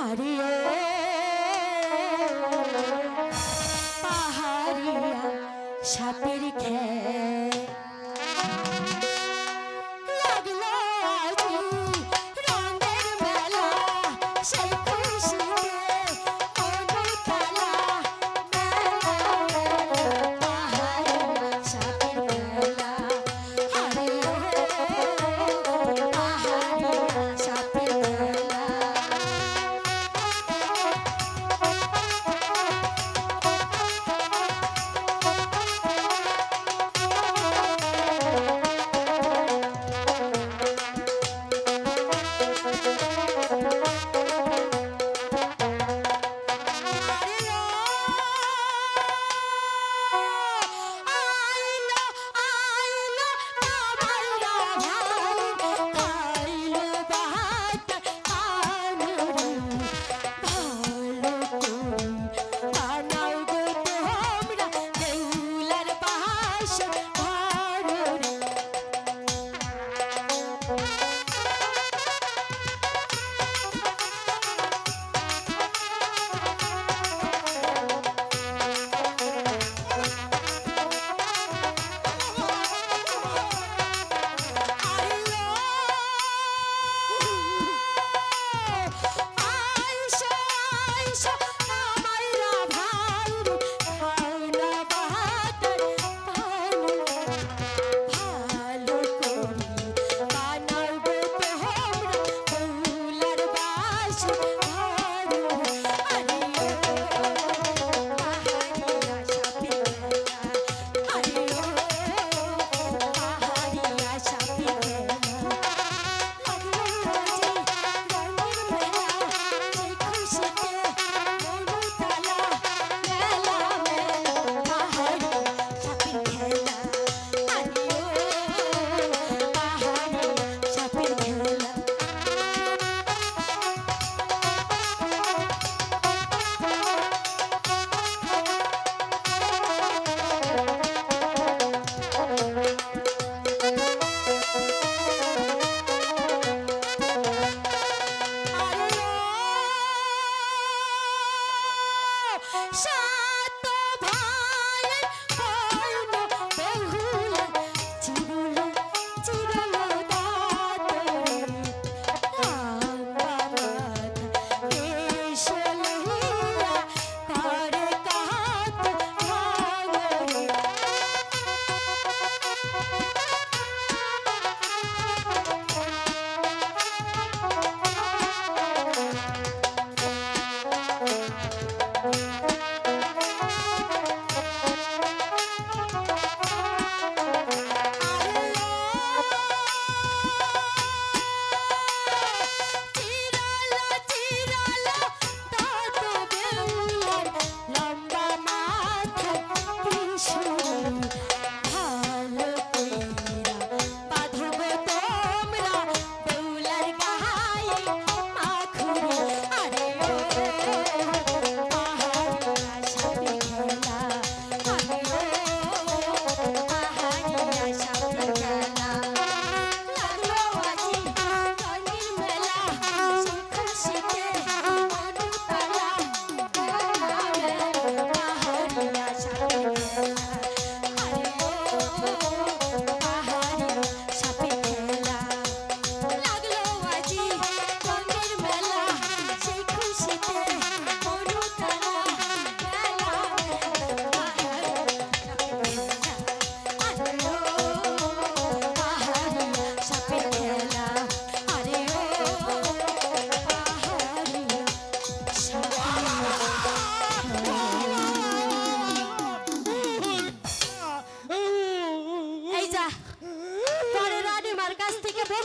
আরে পাহাড়িয়া সাপের খেলা লাগলো আজি রঙের মেলা সেই খুশিতে অনুতলা মেলা পাহাড়িয়া সাপের খেলা আরে পাহাড়িয়া সাপের খেলা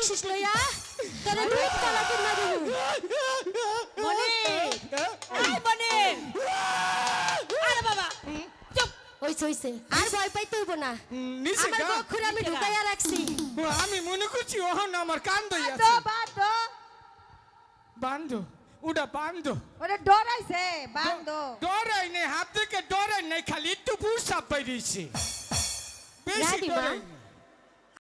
বকশিস লইয়া তোরে ভূত কালা কিনা দিমু মনে আই মনে আরে বাবা চুপ হইছে আর ভয় পাইতে হইব না আমার বক্ষরে আমি ঢুকাইয়া রাখছি আমি মনে করছি ওহন আমার কান দইয়া তো বাঁধো বান্ধো ওটা বান্ধো ওরে ডরাইছে বাঁধো ডরাই নেই হাত থেকে ডরাই নেই খালি একটু পুরসাপ পাই দিয়েছি বেশি ডরাই